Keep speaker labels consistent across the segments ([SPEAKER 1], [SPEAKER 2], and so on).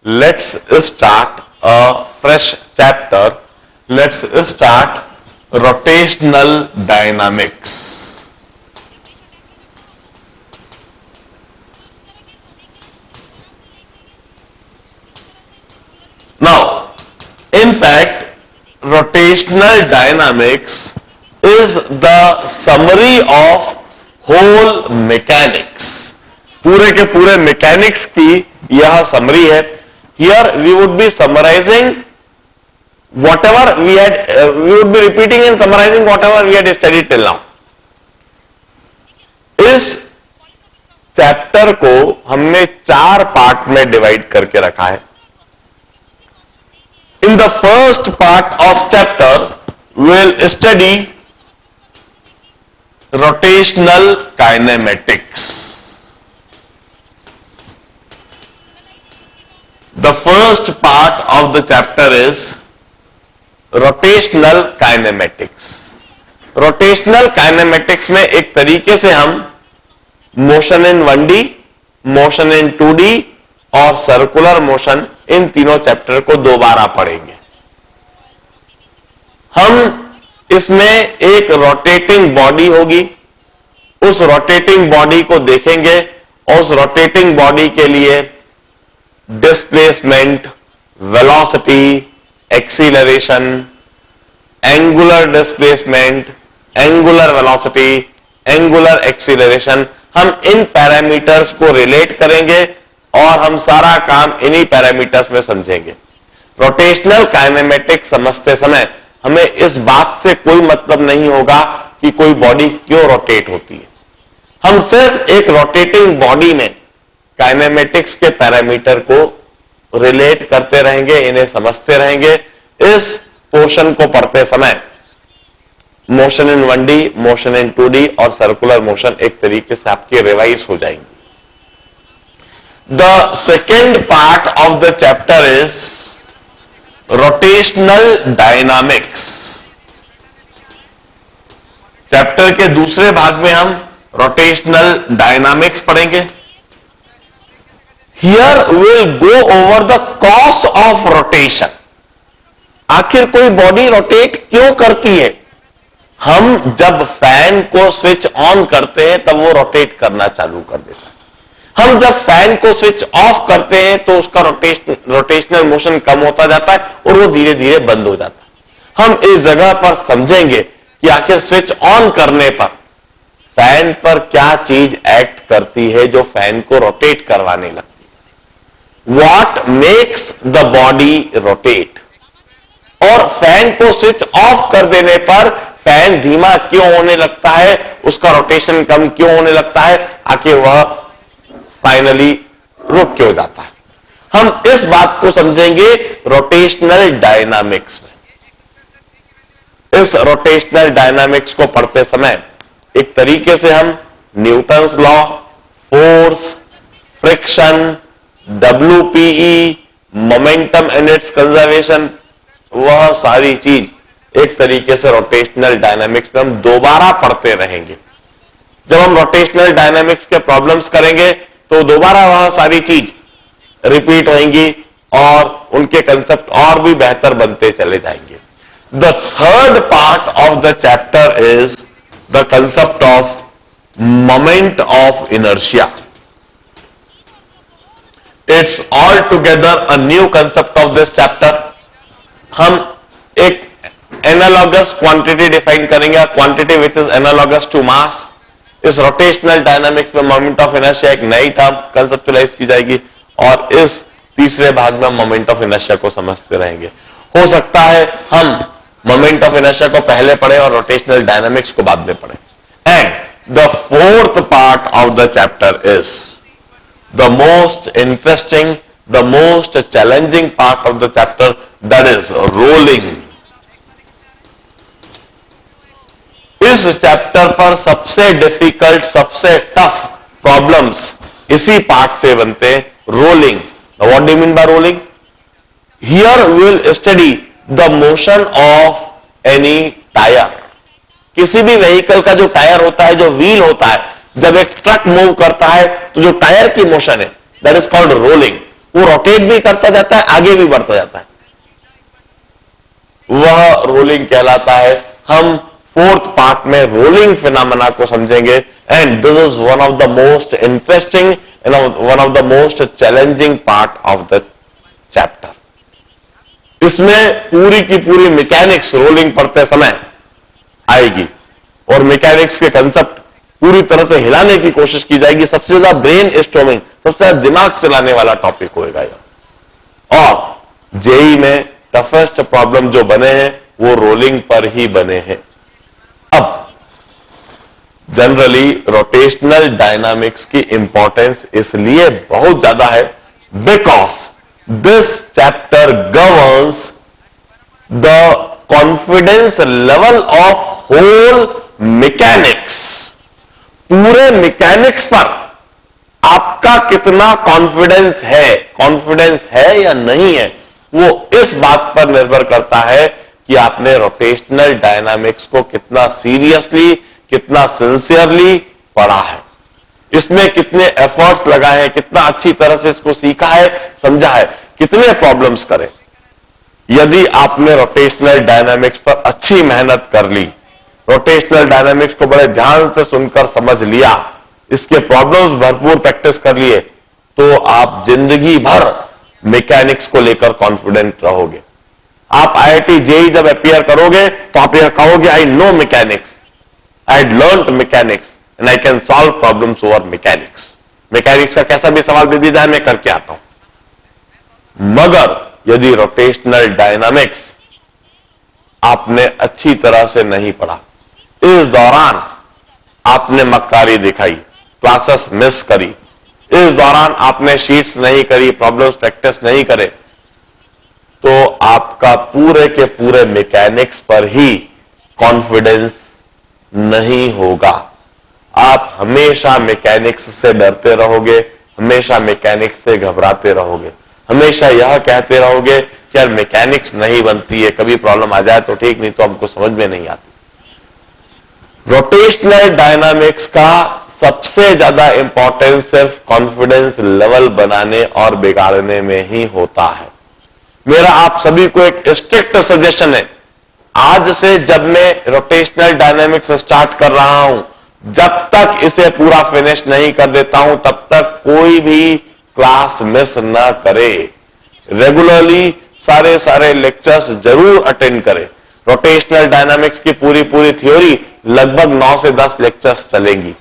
[SPEAKER 1] Let's start a fresh chapter. Let's start rotational dynamics. Now, in fact, rotational dynamics is the summary of whole mechanics. पूरे के पूरे mechanics की यह summary है. Here we would be summarizing whatever we would be repeating and summarizing whatever we had studied till now. इस chapter को हमने 4 part में डिवाइड करके रखा है. In the first part of chapter, we'll study rotational kinematics. The first part of the chapter is rotational kinematics. Rotational kinematics में एक तरीके से हम motion in 1D, motion in 2D और सर्कुलर मोशन इन तीनों चैप्टर को दोबारा पढ़ेंगे. हम इसमें एक रोटेटिंग बॉडी होगी, उस रोटेटिंग बॉडी को देखेंगे और उस रोटेटिंग बॉडी के लिए displacement, velocity, acceleration, angular displacement, angular velocity, angular acceleration, हम इन पैरामीटर्स को रिलेट करेंगे और हम सारा काम इन्हीं पैरामीटर्स में समझेंगे. रोटेशनल काइनेमेटिक्स समझते समय हमें इस बात से कोई मतलब नहीं होगा कि कोई बॉडी क्यों रोटेट होती है. हम सिर्फ एक रोटेटिंग बॉडी में काइनेमेटिक्स के पैरामीटर को रिलेट करते रहेंगे, इन्हें समझते रहेंगे. इस पोर्शन को पढ़ते समय motion in 1D, motion in 2D और सर्कुलर मोशन एक तरीके से आपके रिवाइज हो जाएंगे. The second part of the chapter is rotational dynamics. Chapter के दूसरे भाग में हम रोटेशनल डायनामिक्स पढ़ेंगे. Here we'll go over the cause of rotation. आखिर कोई बॉडी रोटेट क्यों करती है? हम जब फैन को स्विच ऑन करते हैं तब वो रोटेट करना चालू कर देता है. हम जब फैन को स्विच ऑफ करते हैं तो उसका रोटेशनल मोशन कम होता जाता है और वो धीरे धीरे बंद हो जाता है. हम इस जगह पर समझेंगे कि आखिर स्विच ऑन करने पर फैन पर क्या चीज एक्ट करती है जो फैन को रोटेट करवाने लगती है. What makes the body rotate? और फैन को स्विच ऑफ कर देने पर फैन धीमा क्यों होने लगता है, उसका रोटेशन कम क्यों होने लगता है, आखिर वह फाइनली रुक क्यों जाता है. हम इस बात को समझेंगे रोटेशनल डायनामिक्स में. इस रोटेशनल डायनामिक्स को पढ़ते समय एक तरीके से हम Newton's law, force, friction, WPE, momentum and it's conservation, वह सारी चीज एक तरीके से रोटेशनल डायनामिक्स में हम दोबारा पढ़ते रहेंगे. जब हम रोटेशनल डायनामिक्स के प्रॉब्लम्स करेंगे तो दोबारा वह सारी चीज रिपीट होंगी और उनके कंसेप्ट और भी बेहतर बनते चले जाएंगे. The third part of the chapter is the concept of moment of inertia. It's altogether a new concept of this chapter. हम एक एनालॉगस क्वांटिटी डिफाइन करेंगे, quantity which is analogous to mass. इस रोटेशनल डायनामिक्स में moment of inertia एक नई term conceptualise की जाएगी और इस तीसरे भाग में मोमेंट ऑफ इनर्शिया को समझते रहेंगे. हो सकता है हम मोमेंट ऑफ इनर्शिया को पहले पढ़े और रोटेशनल डायनामिक्स को बाद में पढ़े. And the fourth part of the chapter is the most interesting, the most challenging part of the chapter, that is rolling. इस चैप्टर पर सबसे डिफिकल्ट, सबसे टफ प्रॉब्लम्स इसी पार्ट से बनते हैं. Rolling. What do you mean by rolling? Here we will study the motion of any tyre. किसी भी व्हीकल का जो टायर होता है, जो व्हील होता है, जब एक ट्रक मूव करता है तो जो टायर की मोशन है दैट इज कॉल्ड रोलिंग. वो रोटेट भी करता जाता है, आगे भी बढ़ता जाता है, वह रोलिंग कहलाता है। हम फोर्थ पार्ट में रोलिंग फिनोमेना को समझेंगे, and this is one of the most interesting and one of the most challenging part of the chapter. इसमें पूरी की पूरी मैकेनिक्स रोलिंग पढ़ते समय आएगी और मैकेनिक्स के कंसेप्ट पूरी तरह से हिलाने की कोशिश की जाएगी। सबसे ज्यादा ब्रेन स्टॉर्मिंग, सबसे ज्यादा दिमाग चलाने वाला टॉपिक होगा यह। और जेई में टफेस्ट प्रॉब्लम जो बने हैं वो रोलिंग पर ही बने हैं। अब जनरली रोटेशनल डायनामिक्स की इंपॉर्टेंस इसलिए बहुत ज्यादा है because this chapter governs the confidence level of whole mechanics. पूरे मैकेनिक्स पर आपका कितना कॉन्फिडेंस है या नहीं है, वो इस बात पर निर्भर करता है कि आपने रोटेशनल डायनामिक्स को कितना सीरियसली, कितना सिंसियरली पढ़ा है, इसमें कितने एफर्ट्स लगाए हैं, कितना अच्छी तरह से इसको सीखा है, समझा है, कितने प्रॉब्लम्स करें। यदि आपने रोटेशनल डायनामिक्स पर अच्छी मेहनत कर ली, रोटेशनल डायनामिक्स को बड़े ध्यान से सुनकर समझ लिया, इसके प्रॉब्लम्स भरपूर प्रैक्टिस कर लिए, तो आप जिंदगी भर मैकेनिक्स को लेकर कॉन्फिडेंट रहोगे। आप आईआईटी जेई जब अपियर करोगे तो आप यह कहोगे, I know mechanics, I had learned mechanics and I can solve problems over mechanics. Mechanics का कैसा भी सवाल दे दिया जाए मैं करके आता हूं। मगर यदि रोटेशनल डायनामिक्स आपने अच्छी तरह से नहीं पढ़ा, इस दौरान आपने मक्कारी दिखाई, क्लासेस मिस करी, इस दौरान आपने शीट्स नहीं करी, प्रॉब्लम्स प्रैक्टिस नहीं करे, तो आपका पूरे के पूरे मैकेनिक्स पर ही कॉन्फिडेंस नहीं होगा। आप हमेशा मैकेनिक्स से डरते रहोगे, हमेशा मैकेनिक्स से घबराते रहोगे, हमेशा यह कहते रहोगे कि यार मैकेनिक्स नहीं बनती है, कभी प्रॉब्लम आ जाए तो ठीक, नहीं तो हमको समझ में नहीं आती। रोटेशनल डायनामिक्स का सबसे ज्यादा इंपॉर्टेंस सिर्फ कॉन्फिडेंस लेवल बनाने और बिगाड़ने में ही होता है। मेरा आप सभी को एक स्ट्रिक्ट सजेशन है, आज से जब मैं रोटेशनल डायनामिक्स स्टार्ट कर रहा हूं, जब तक इसे पूरा फिनिश नहीं कर देता हूं तब तक कोई भी क्लास मिस ना करे। रेगुलरली सारे लेक्चर्स जरूर अटेंड करें। रोटेशनल डायनामिक्स की पूरी थ्योरी लगभग 9 से 10 लेक्चर्स चलेंगी।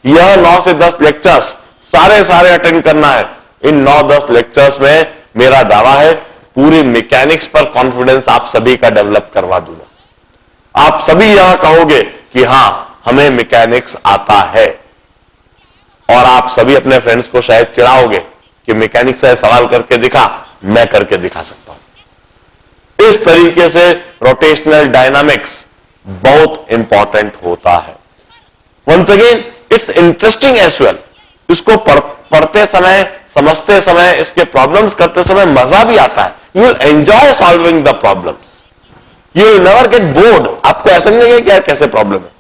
[SPEAKER 1] यह 9 से 10 लेक्चर्स सारे अटेंड करना है। इन 9-10 लेक्चर्स में मेरा दावा है पूरी मैकेनिक्स पर कॉन्फिडेंस आप सभी का डेवलप करवा दूंगा। आप सभी यह कहोगे कि हां हमें मैकेनिक्स आता है, और आप सभी अपने फ्रेंड्स को शायद चिढ़ाओगे कि मैकेनिक्स से सवाल करके दिखा, मैं करके दिखा सकता हूं। इस तरीके से रोटेशनल डायनामिक्स बहुत इंपॉर्टेंट होता है। Once again it's interesting as well. इसको पढ़ते समय, समझते समय, इसके प्रॉब्लम्स करते समय मजा भी आता है। You will enjoy solving the problems, you will never get bored. आपको ऐसा नहीं लगेगा कि यार कैसे प्रॉब्लम है,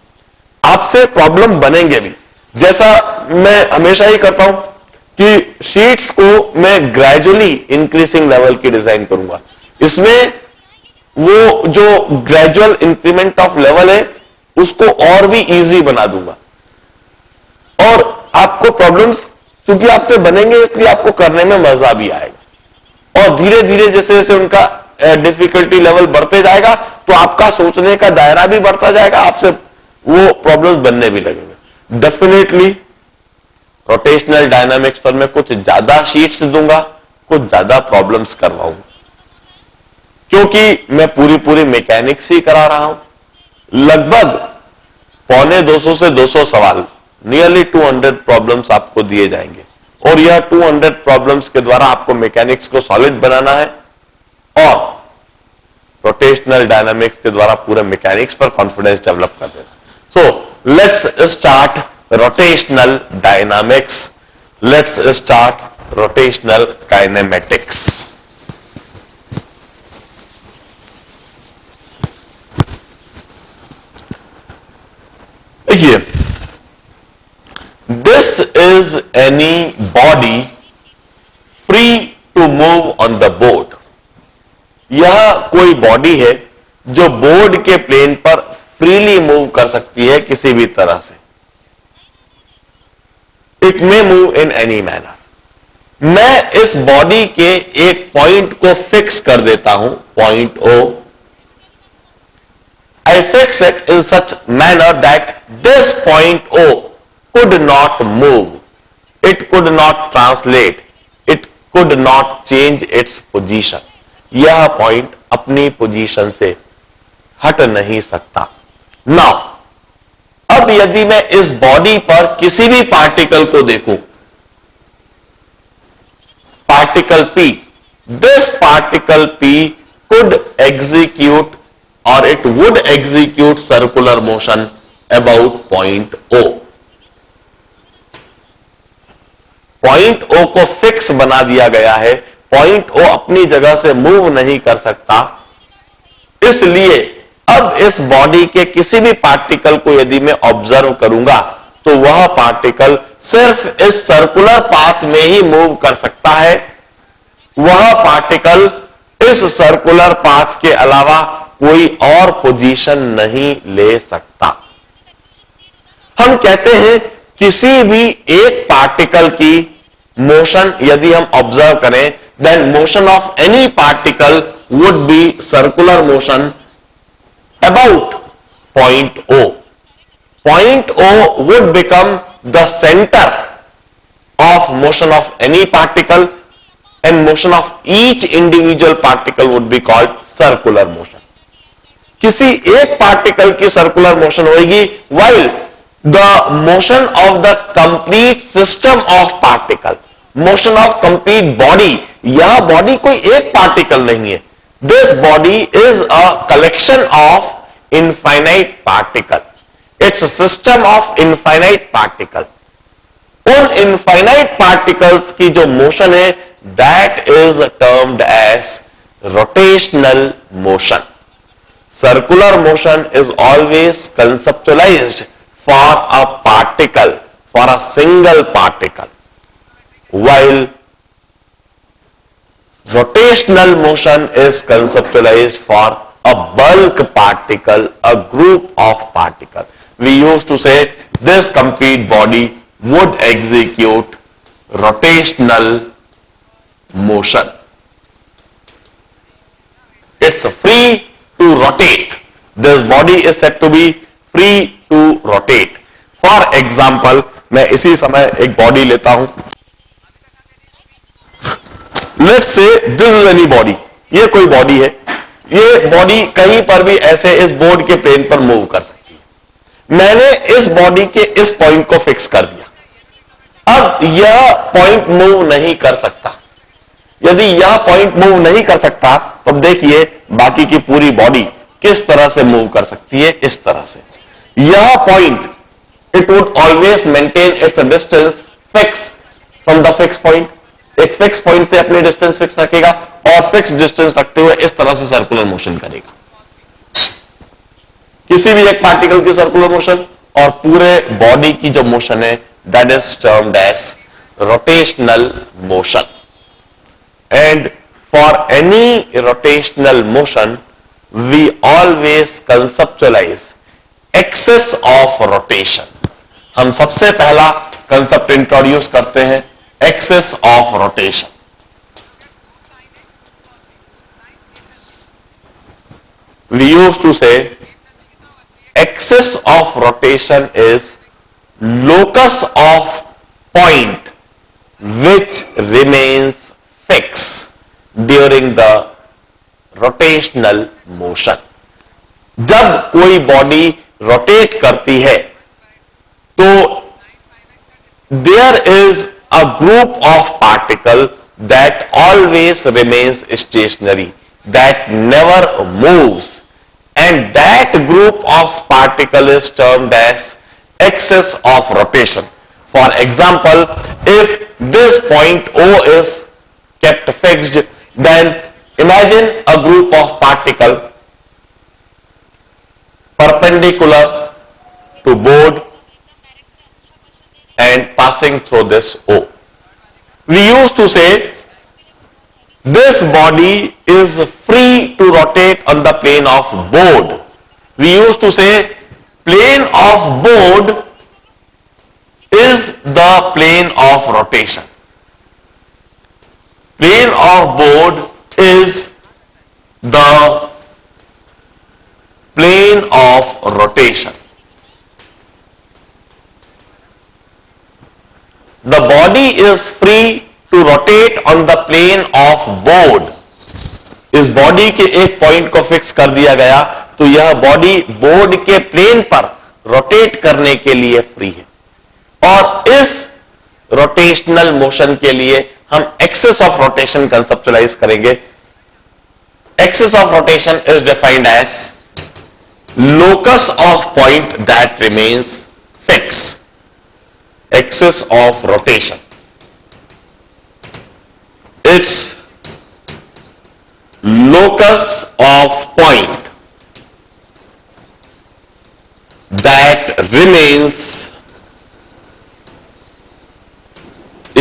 [SPEAKER 1] आपसे प्रॉब्लम बनेंगे भी। जैसा मैं हमेशा ही करता हूं कि शीट्स को मैं ग्रेजुअली इंक्रीजिंग लेवल की डिजाइन करूंगा। इसमें वो जो ग्रेजुअल इंक्रीमेंट ऑफ लेवल है उसको और भी इजी बना दूंगा, और आपको प्रॉब्लम्स क्योंकि आपसे बनेंगे इसलिए आपको करने में मजा भी आएगा। और धीरे धीरे जैसे जैसे उनका डिफिकल्टी लेवल बढ़ते जाएगा तो आपका सोचने का दायरा भी बढ़ता जाएगा, आपसे वो प्रॉब्लम्स बनने भी लगेंगे। डेफिनेटली रोटेशनल डायनामिक्स पर मैं कुछ ज्यादा शीट्स दूंगा, कुछ ज्यादा प्रॉब्लम्स करवाऊंगा, क्योंकि मैं पूरी मैकेनिक्स ही करा रहा हूं। लगभग 250 से 200 सवाल, नियरली 200 प्रॉब्लम्स आपको दिए जाएंगे, और यह 200 प्रॉब्लम्स के द्वारा आपको मैकेनिक्स को सॉलिड बनाना है और रोटेशनल डायनामिक्स के द्वारा पूरे मैकेनिक्स पर कॉन्फिडेंस डेवलप कर देना। So let's start rotational dynamics, let's start rotational kinematics. देखिए, this is any body free to from the board. यह कोई बॉडी है जो बोर्ड के प्लेन पर फ्रीली मूव कर सकती है किसी भी तरह से। It may move in any manner. मैं इस बॉडी के एक पॉइंट को फिक्स कर देता हूं, point O. I fix it in such manner that this point O could not move, it could not translate, it could not change its position. यह point अपनी पोजीशन से हट नहीं सकता। नाउ अब यदि मैं इस बॉडी पर किसी भी पार्टिकल को देखूं, particle P, this particle P could execute or it would execute circular motion about point O. Point O को फिक्स बना दिया गया है, पॉइंट O अपनी जगह से मूव नहीं कर सकता। इसलिए अब इस बॉडी के किसी भी पार्टिकल को यदि मैं ऑब्जर्व करूंगा तो वह पार्टिकल सिर्फ इस सर्कुलर पाथ में ही मूव कर सकता है। वह पार्टिकल इस सर्कुलर पाथ के अलावा कोई और पोजीशन नहीं ले सकता। हम कहते हैं किसी भी एक पार्टिकल की मोशन यदि हम ऑब्जर्व करें, then motion of any particle would be circular motion about point O. Point O would become the center of motion of any particle and motion of each individual particle would be called circular motion. किसी एक particle की circular motion होगी, while the motion of the complete system of particle, motion of complete body, यह body कोई एक particle नहीं है। This body is a collection of infinite particle. It's a system of infinite particle. उन infinite particles की जो motion है, that is termed as rotational motion. Circular motion is always conceptualized for a particle, for a single particle, while rotational motion is conceptualized for a bulk particle, a group of particles. We used to say this complete body would execute rotational motion. It's free to rotate. This body is said to be free to rotate. For example, मैं इसी समय एक body लेता हूं। Let's say this is any body. ये कोई body है। ये बॉडी कहीं पर भी ऐसे इस बोर्ड के प्लेन पर मूव कर सकती है। मैंने इस बॉडी के इस पॉइंट को फिक्स कर दिया। अब यह पॉइंट मूव नहीं कर सकता। यदि यह पॉइंट मूव नहीं कर सकता तो देखिए बाकी की पूरी बॉडी किस तरह से मूव कर सकती है, इस तरह से। यह point it would always maintain its distance fix from the fix point. एक फिक्स पॉइंट से अपनी डिस्टेंस फिक्स रखेगा और फिक्स डिस्टेंस रखते हुए इस तरह से सर्कुलर मोशन करेगा। किसी भी एक पार्टिकल की सर्कुलर मोशन और पूरे बॉडी की जो मोशन है, that is termed as rotational motion. And for any rotational motion, we always conceptualize axis of rotation. हम सबसे पहला कंसेप्ट इंट्रोड्यूस करते हैं axis of rotation. We used to say axis of rotation is locus of point which remains fixed during the rotational motion. जब कोई body rotate करती है तो there is a group of particle that always remains stationary, that never moves, and that group of particle is termed as axis of rotation. For example, if this point O is kept fixed, then imagine a group of particle perpendicular to board and passing through this O. We used to say This body is free to rotate on the plane of board. We used to say plane of board is the plane of rotation. Plane of board is the plane of rotation. The body is free to rotate on the plane of board. इस body के एक point को fix कर दिया गया तो यह body board के प्लेन पर रोटेट करने के लिए फ्री है। और इस रोटेशनल मोशन के लिए हम एक्सिस ऑफ रोटेशन कंसेप्चुलाइज करेंगे। Axis of rotation is defined as locus of point that remains fixed. Axis of rotation. Its locus of point that remains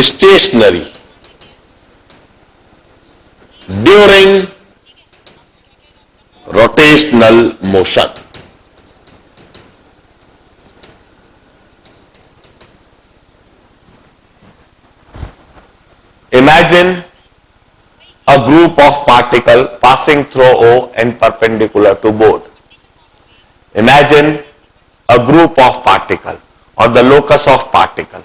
[SPEAKER 1] stationary during rotational motion. Imagine a group of particles passing through O and perpendicular to board. Imagine a group of particles or the locus of particle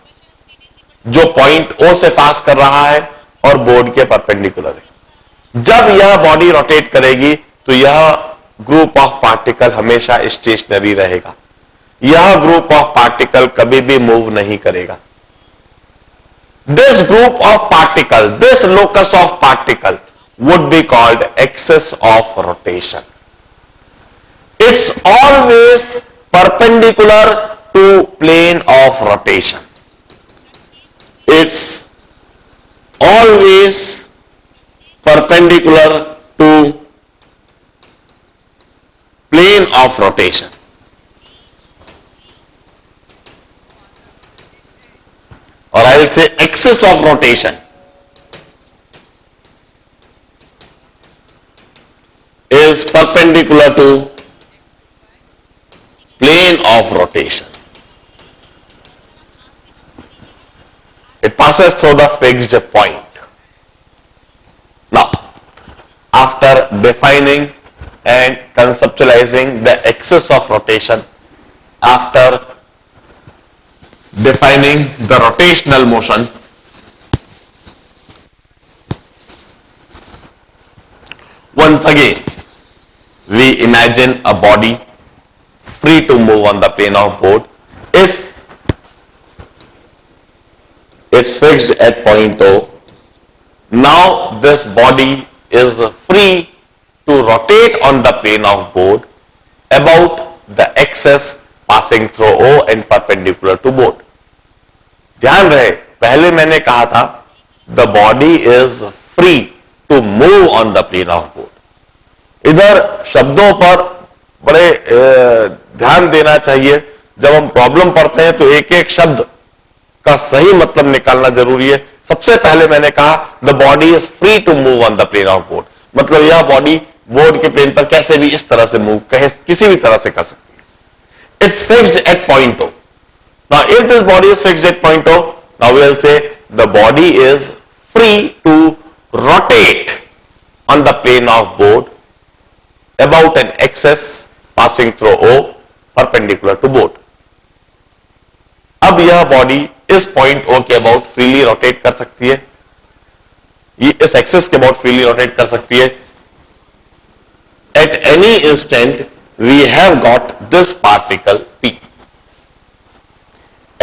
[SPEAKER 1] जो point O से पास कर रहा है और board के perpendicular है। जब यह बॉडी रोटेट करेगी तो यह ग्रुप ऑफ पार्टिकल हमेशा स्टेशनरी रहेगा। यह ग्रुप ऑफ पार्टिकल कभी भी मूव नहीं करेगा। This group of particle, this locus of particle would be called axis of rotation. It's always perpendicular to plane of rotation. It's always perpendicular to plane of rotation. Or I will say axis of rotation is perpendicular to plane of rotation. It passes through the fixed point. Now, after defining and conceptualizing the axis of rotation, after defining the rotational motion, once again we imagine a body free to move on the plane of board. If it's fixed at point O, now this body is free to rotate on the plane of board about the axis passing through O and perpendicular to board. ध्यान रहे, पहले मैंने कहा था the body is free to move on the plane of board. इधर शब्दों पर बड़े ध्यान देना चाहिए। जब हम प्रॉब्लम पढ़ते हैं तो एक एक शब्द का सही मतलब निकालना जरूरी है। सबसे पहले मैंने कहा the body is free to move on the plane of board, मतलब यह बॉडी बोर्ड के प्लेन पर कैसे भी इस तरह से मूव, किसी भी तरह से कर सकती है। It's fixed at point O. Now, if this body is fixed at point O, now we will say the body is free to rotate on the plane of board about an axis passing through O perpendicular to board. अब यह body इस point O के about freely rotate कर सकती है, ये इस axis के अबाउट फ्रीली रोटेट कर सकती है। At any instant we have got this particle P.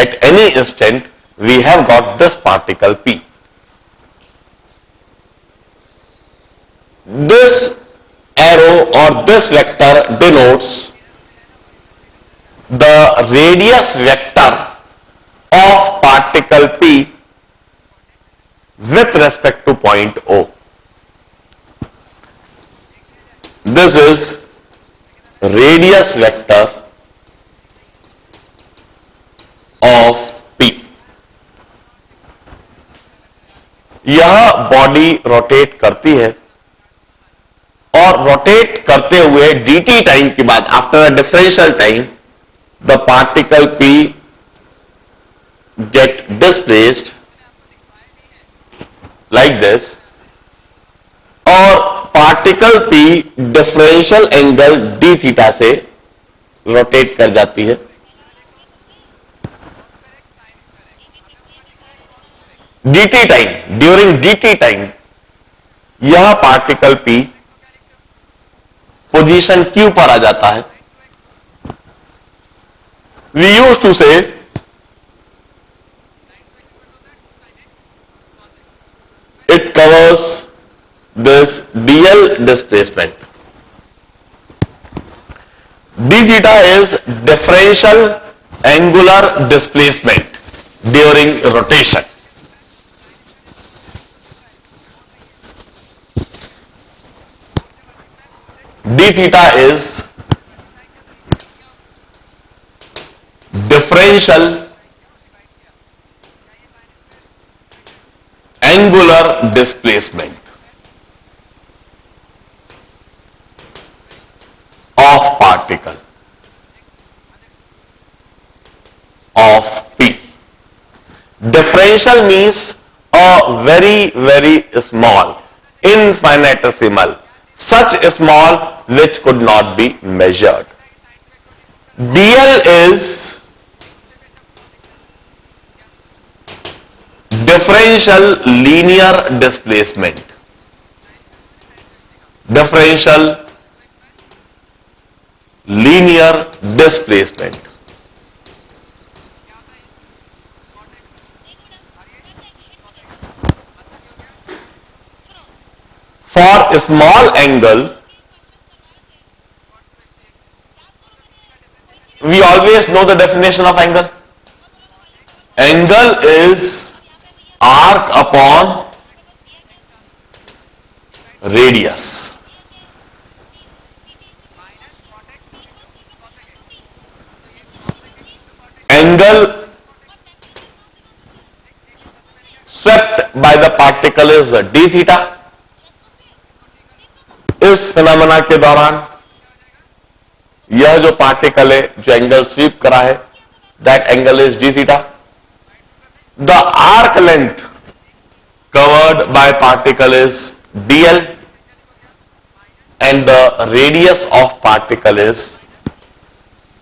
[SPEAKER 1] At any instant we have got this particle P. This arrow or this vector denotes the radius vector of particle P with respect to point O. This is radius vector of P. यह body rotate करती है और rotate करते हुए dt time के बाद after a differential time the particle p get displaced like this और particle p differential angle d theta से रोटेट कर जाती है। dt time, during dt time यह पार्टिकल p पोजीशन q पर आ जाता है। वी यूज टू से it covers this dl displacement. d theta is differential angular displacement during rotation. d theta is differential angular displacement of particle of P. Differential means a very small, infinitesimal, such small which could not be measured. dl is differential linear displacement. Differential linear displacement. For a small angle, we always know the definition of angle. Angle is arc upon radius. Angle swept by the particle is d theta. इस phenomena के दौरान यह जो particle है जो angle SVEEP करा है that angle is d theta. The arc length covered by particle is dl and the radius of particle is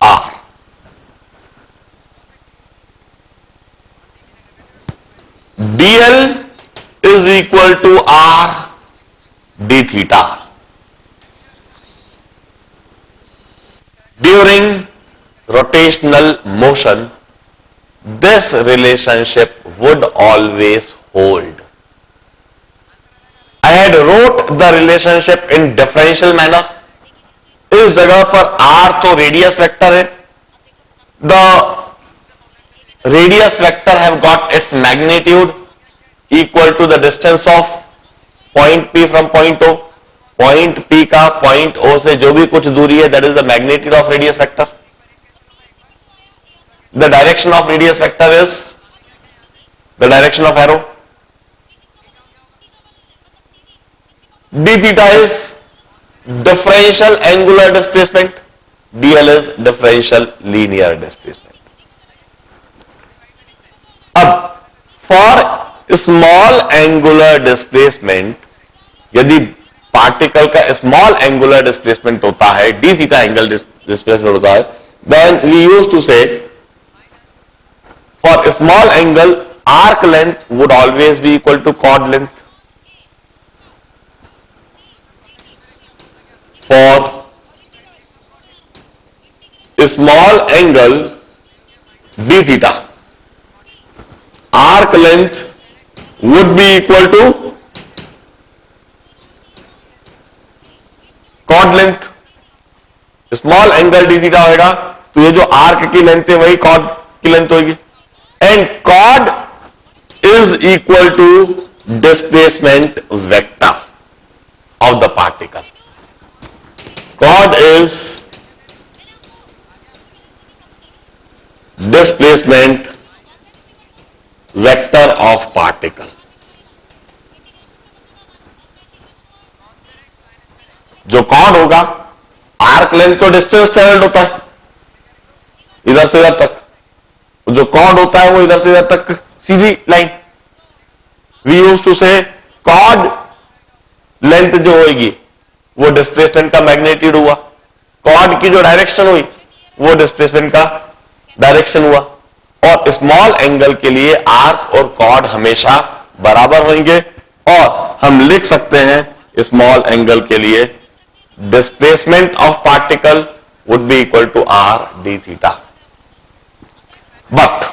[SPEAKER 1] r. dl is equal to r d theta. During rotational motion, this relationship would always hold. I had wrote the relationship in differential manner. इस जगह पर r तो radius vector है. The radius vector have got its magnitude equal to the distance of point P from point O. Point P का point O से जो भी कुछ दूरी है that is the magnitude of radius vector. The direction of radius vector is the direction of arrow. d theta is differential angular displacement. dl is differential linear displacement. अब for small angular displacement, यदि particle का small angular displacement होता है d theta angle displacement होता है, then we used to say for a small angle arc length would always be equal to chord length. For a small angle d theta, arc length would be equal to chord length. Small angle d theta होगा तो ये जो arc की length है वही chord की length होगी. And chord is equal to displacement vector of the particle. Chord is displacement vector of particle. Chord होगा, आर्क लेंथ तो डिस्टेंस ट्रेवल्ड होता है इधर से इधर तक, जो कॉर्ड होता है वो इधर से इधर तक सीधी लाइन। वी यूज्ड टू से कॉर्ड लेंथ जो होगी वो डिस्प्लेसमेंट का मैग्नीट्यूड हुआ, कॉर्ड की जो डायरेक्शन हुई वो डिस्प्लेसमेंट का डायरेक्शन हुआ। और स्मॉल एंगल के लिए आर्क और कॉर्ड हमेशा बराबर होंगे, और हम लिख सकते हैं स्मॉल एंगल के लिए displacement of particle would be equal to r d theta. But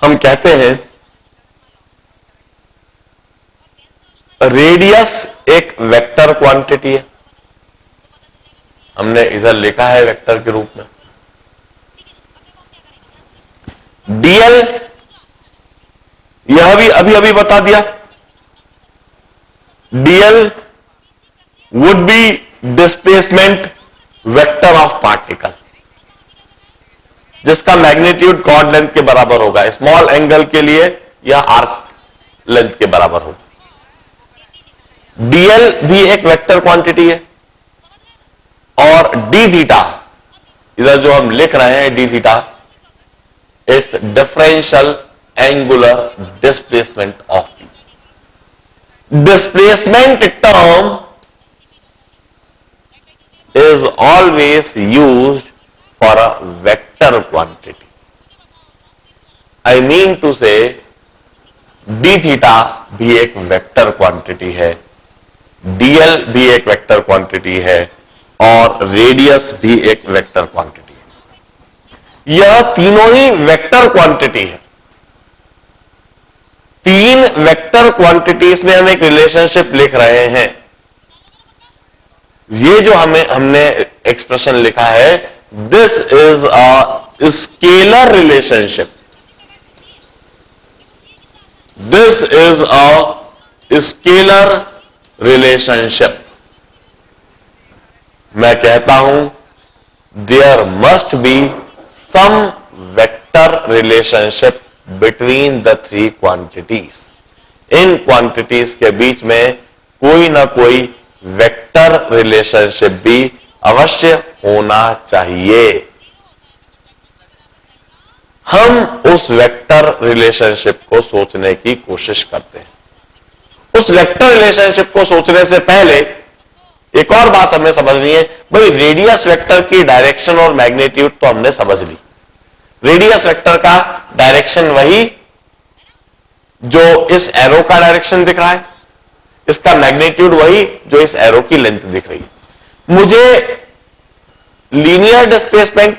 [SPEAKER 1] हम कहते हैं रेडियस एक वेक्टर क्वांटिटी है, हमने इधर लिखा है वेक्टर के रूप में। डीएल यह भी अभी अभी बता दिया, DL would be displacement vector of particle, जिसका मैग्नीट्यूड कॉर्ड लेंथ के बराबर होगा। स्मॉल एंगल के लिए यह आर्क लेंथ के बराबर होगा। डीएल भी एक वेक्टर क्वांटिटी है, और डी थीटा इधर जो हम लिख रहे हैं D theta, it's differential angular displacement of P. Displacement term is always used for a vector quantity. I mean to say d theta भी एक वेक्टर क्वांटिटी है, dl भी एक वेक्टर क्वांटिटी है, और रेडियस भी एक वेक्टर क्वांटिटी है। यह तीनों ही वेक्टर क्वांटिटी है। तीन वेक्टर क्वांटिटीज में हम एक रिलेशनशिप लिख रहे हैं। ये जो हमने एक्सप्रेशन लिखा है, this is a scalar relationship, this is a scalar relationship. मैं कहता हूं there must be some vector relationship between the three quantities. इन क्वांटिटीज के बीच में कोई ना कोई वेक्टर रिलेशनशिप भी अवश्य होना चाहिए। हम उस वेक्टर रिलेशनशिप को सोचने की कोशिश करते हैं। उस वेक्टर रिलेशनशिप को सोचने से पहले एक और बात हमें समझनी है। भाई रेडियस वेक्टर की डायरेक्शन और मैग्नीट्यूड तो हमने समझ ली। रेडियस वेक्टर का डायरेक्शन वही जो इस एरो का डायरेक्शन दिख रहा है, इसका मैग्नीट्यूड वही जो इस एरो की लेंथ दिख रही है। मुझे लीनियर डिस्प्लेसमेंट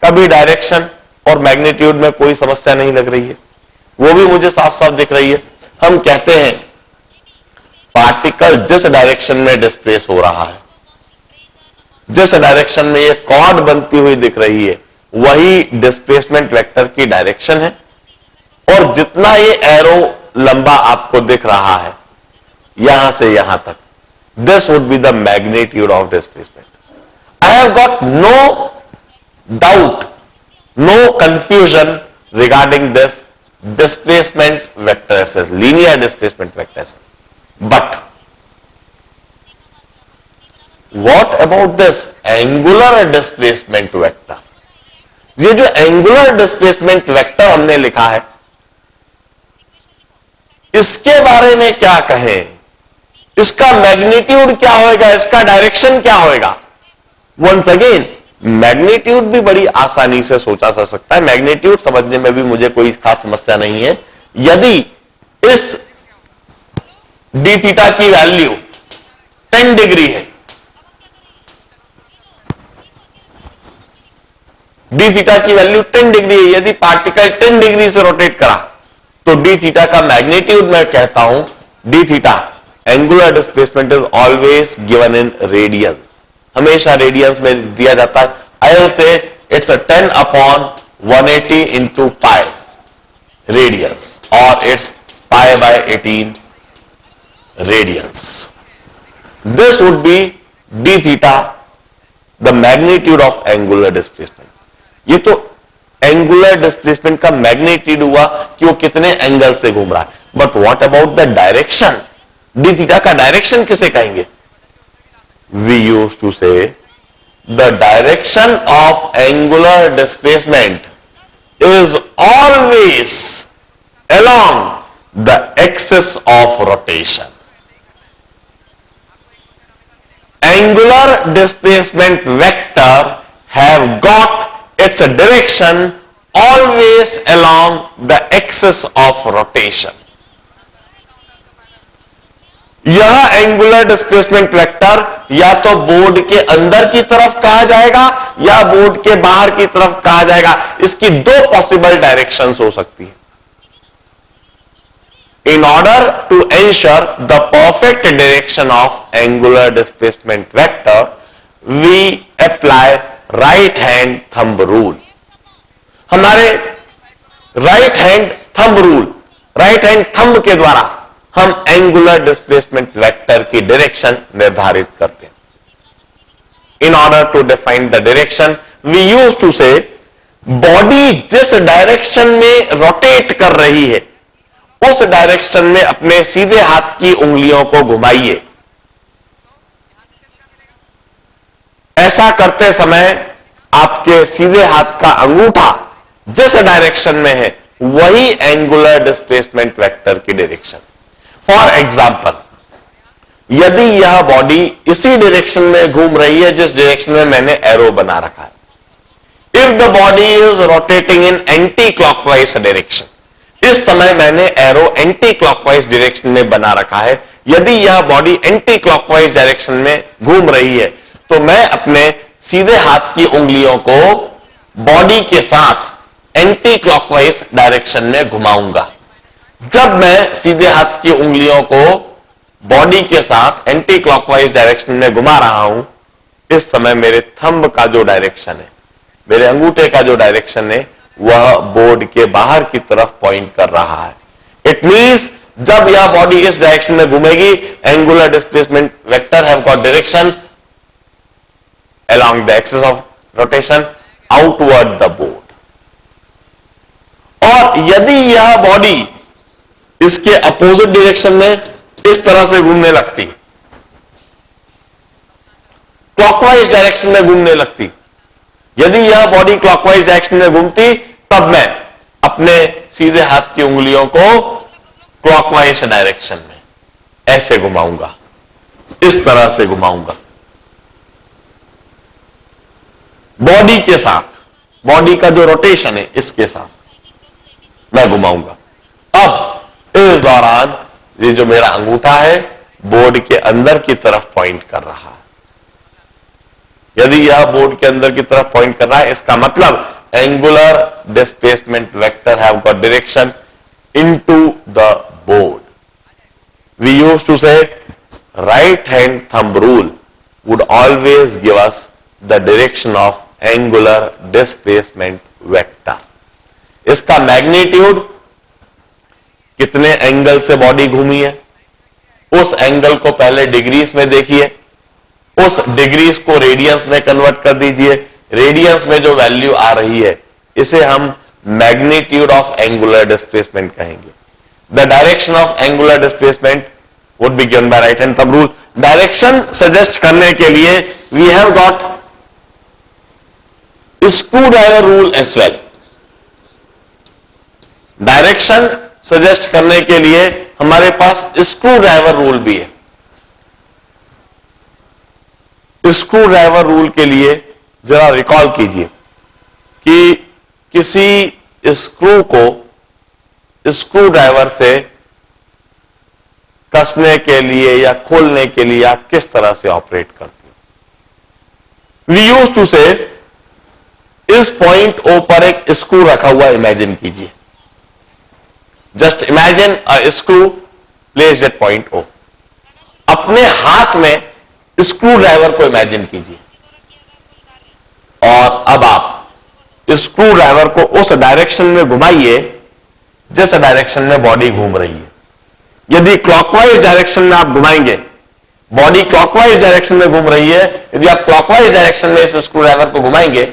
[SPEAKER 1] का भी डायरेक्शन और मैग्नीट्यूड में कोई समस्या नहीं लग रही है, वो भी मुझे साफ साफ दिख रही है। हम कहते हैं पार्टिकल जिस डायरेक्शन में डिस्प्लेस हो रहा है, जिस डायरेक्शन में ये कॉर्ड बनती हुई दिख रही है, वही डिस्प्लेसमेंट वेक्टर की डायरेक्शन है। और जितना ये एरो लंबा आपको दिख रहा है यहां से यहां तक, this would be the magnitude of displacement. I have got no doubt, no confusion regarding this displacement vector as well, linear displacement vector as well. But what about this angular displacement vector? ये जो angular displacement vector हमने लिखा है, इसके बारे में क्या कहें? इसका मैग्नीट्यूड क्या होगा, इसका डायरेक्शन क्या होगा? वंस अगेन मैग्नीट्यूड भी बड़ी आसानी से सोचा जा सकता है। मैग्नीट्यूड समझने में भी मुझे कोई खास समस्या नहीं है। यदि इस डी थीटा की वैल्यू 10 डिग्री है, डी थीटा की वैल्यू 10 डिग्री है, यदि पार्टिकल 10 डिग्री से रोटेट करा तो डी थीटा का मैग्नीट्यूड मैं कहता हूं d theta angular displacement is always given in radians, हमेशा रेडियंस में दिया जाता है। I will say it's 10 upon 180 into pi radians, और it's pi by 18 radians. This would be d theta the magnitude of angular displacement. ये तो angular displacement का magnitude हुआ कि वो कितने एंगल से घूम रहा है। But what about the direction? D theta का डायरेक्शन किसे कहेंगे? वी यूज टू से the direction of angular displacement is always along the axis of rotation. Angular displacement vector have got its direction always along the axis of rotation. यह angular displacement vector या तो board के अंदर की तरफ कहा जाएगा या बोर्ड के बाहर की तरफ कहा जाएगा. इसकी दो पॉसिबल डायरेक्शंस हो सकती है. In order to ensure the perfect direction of angular displacement vector, we apply right hand thumb rule. हमारे right hand thumb rule, right hand thumb के द्वारा हम angular displacement vector की direction निर्धारित करते हैं. In order to define the direction, we used to say body जिस direction में rotate कर रही है उस डायरेक्शन में अपने सीधे हाथ की उंगलियों को घुमाइए. ऐसा करते समय आपके सीधे हाथ का अंगूठा जिस डायरेक्शन में है वही एंगुलर डिस्प्लेसमेंट वेक्टर की डायरेक्शन. फॉर एग्जाम्पल, यदि यह बॉडी इसी डायरेक्शन में घूम रही है जिस डायरेक्शन में मैंने एरो बना रखा है, if the body is rotating in anti clockwise direction, इस समय मैंने एरो एंटी क्लॉकवाइज डायरेक्शन में बना रखा है. यदि यह बॉडी एंटी क्लॉकवाइज डायरेक्शन में घूम रही है तो मैं अपने सीधे हाथ की उंगलियों को बॉडी के साथ एंटी क्लॉकवाइज डायरेक्शन में घुमाऊंगा. जब मैं सीधे हाथ की उंगलियों को बॉडी के साथ एंटी क्लॉकवाइज डायरेक्शन में घुमा रहा हूं, इस समय मेरे थंब का जो डायरेक्शन है, मेरे अंगूठे का जो डायरेक्शन है, वह बोर्ड के बाहर की तरफ पॉइंट कर रहा है. इट मींस जब यह बॉडी इस डायरेक्शन में घूमेगी, angular displacement vector have got direction along the axis of rotation outward the board. और यदि यह बॉडी इसके अपोजिट डायरेक्शन में इस तरह से घूमने लगती, क्लॉकवाइज डायरेक्शन में घूमने लगती, यदि यह बॉडी क्लॉकवाइज डायरेक्शन में घूमती, तब मैं अपने सीधे हाथ की उंगलियों को क्लॉकवाइज डायरेक्शन में ऐसे घुमाऊंगा, इस तरह से घुमाऊंगा. बॉडी के साथ, बॉडी का जो रोटेशन है इसके साथ मैं घुमाऊंगा. अब इस दौरान ये जो मेरा अंगूठा है बोर्ड के अंदर की तरफ पॉइंट कर रहा है. यदि यह बोर्ड के अंदर की तरफ पॉइंट कर रहा है, इसका मतलब angular displacement vector have got direction into the board. We used to say right hand thumb rule would always give us the direction of angular displacement vector. इसका मैग्नीट्यूड, कितने एंगल से बॉडी घूमी है, उस एंगल को पहले degrees में देखिए, उस डिग्रीज को रेडियंस में कन्वर्ट कर दीजिए. रेडियंस में जो वैल्यू आ रही है इसे हम मैग्नीट्यूड ऑफ एंगुलर डिस्प्लेसमेंट कहेंगे. The direction of angular displacement would be given by right hand thumb rule. Direction suggest करने के लिए we have got screwdriver rule as well. Direction suggest करने के लिए हमारे पास स्क्रू ड्राइवर रूल भी है. स्क्रू ड्राइवर रूल के लिए जरा रिकॉल कीजिए कि किसी स्क्रू को स्क्रू ड्राइवर से कसने के लिए या खोलने के लिए आप किस तरह से ऑपरेट करते हैं. वी यूज्ड टू से, इस पॉइंट ओ पर एक स्क्रू रखा हुआ इमेजिन कीजिए. Just imagine a screw placed at point O. अपने हाथ में स्क्रू ड्राइवर को इमेजिन कीजिए और अब आप स्क्रू ड्राइवर को उस डायरेक्शन में घुमाइए जिस डायरेक्शन में बॉडी घूम रही है. यदि क्लॉकवाइज डायरेक्शन में आप घुमाएंगे, बॉडी क्लॉकवाइज डायरेक्शन में घूम रही है, यदि आप क्लॉकवाइज डायरेक्शन में इस स्क्रू ड्राइवर को घुमाएंगे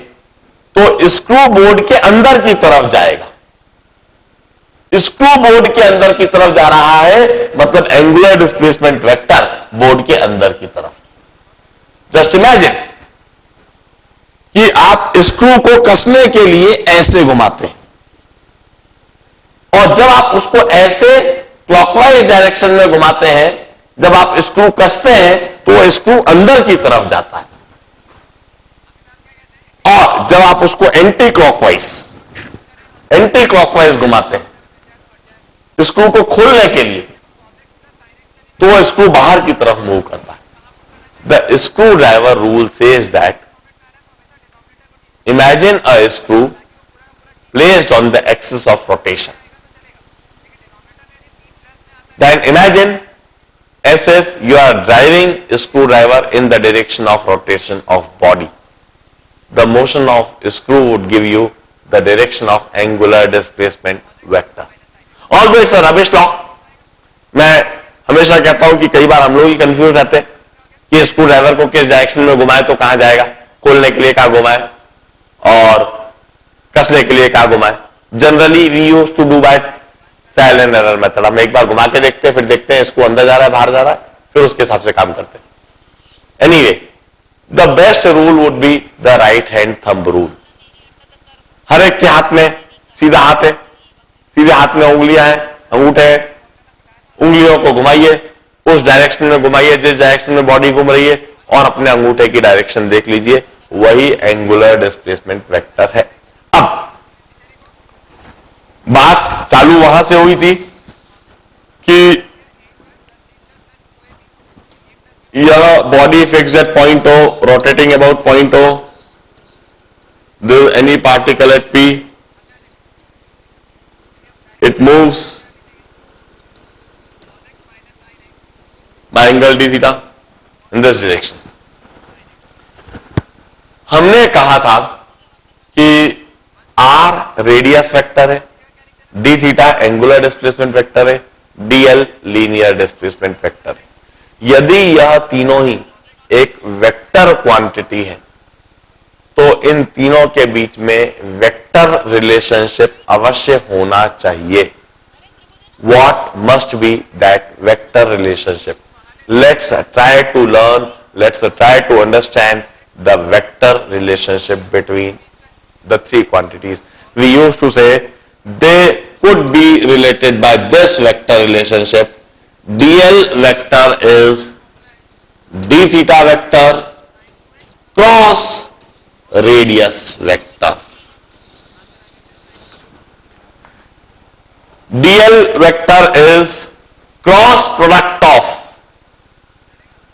[SPEAKER 1] तो स्क्रू बोर्ड के अंदर की तरफ जाएगा. स्क्रू बोर्ड के अंदर की तरफ जा रहा है, मतलब एंगुलर डिस्प्लेसमेंट वेक्टर बोर्ड के अंदर की तरफ। जस्ट इमेजिन कि आप स्क्रू को कसने के लिए ऐसे घुमाते हैं, और जब आप उसको ऐसे क्लॉकवाइज डायरेक्शन में घुमाते हैं, जब आप स्क्रू कसते हैं तो वो स्क्रू अंदर की तरफ जाता है, और जब आप उसको एंटी क्लॉकवाइज घुमाते हैं स्क्रू को खोलने के लिए, तो वो स्क्रू बाहर की तरफ मूव करता है। The screw driver rule says that imagine a screw placed on the axis of rotation, then imagine as if you are driving a screwdriver in the direction of rotation of body. The motion of screw would give you the direction of angular displacement vector. Although it's a rubbish law, मैं हमेशा कहता हूं कि कई बार हम लोग ही confuse रहते हैं कि स्क्रू ड्राइवर को किस डायरेक्शन में घुमाए तो कहां जाएगा, खोलने के लिए कहां घुमाए और कसने के लिए कहां घुमाए। Generally we use to do by trial and error method. हम एक बार घुमा के देखते हैं, फिर देखते हैं इसको अंदर जा रहा है बाहर जा रहा है, फिर उसके हिसाब से काम करते हैं। Anyway, the best rule would be the right hand thumb rule. हर एक के हाथ में सीधा हाथ है, सीधे हाथ में उंगलियां हैं, अंगूठे हैं, उंगलियों को घुमाइए, उस डायरेक्शन में घुमाइए जिस डायरेक्शन में बॉडी घूम रही है, और अपने अंगूठे की डायरेक्शन देख लीजिए, वही एंगुलर डिस्प्लेसमेंट वेक्टर है। अब बात चालू वहां से हुई थी कि यह body fix at point O, rotating about point O, any particle at P, it moves by angle d theta in this direction. हमने कहा था कि आर रेडियस वेक्टर है, d theta angular displacement vector है, डीएल लीनियर डिस्प्लेसमेंट वेक्टर है। यदि यह तीनों ही एक वेक्टर क्वांटिटी है तो इन तीनों के बीच में वेक्टर रिलेशनशिप अवश्य होना चाहिए। What must be that vector relationship? Let's try to learn, let's try to understand the vector relationship between the three quantities. We used to say they could be related by this vector relationship. dl vector is d theta vector cross radius vector. dl vector is cross product of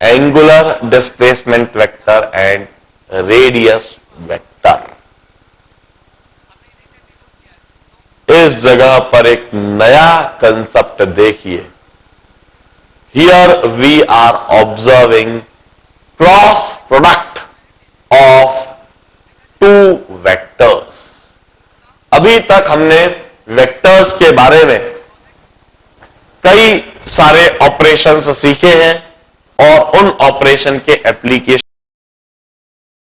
[SPEAKER 1] angular displacement vector and radius vector. इस जगह पर एक नया concept देखिए। Here we are observing cross product of two vectors. अभी तक हमने vectors के बारे में कई सारे ऑपरेशंस सीखे हैं और उन ऑपरेशन के एप्लीकेशन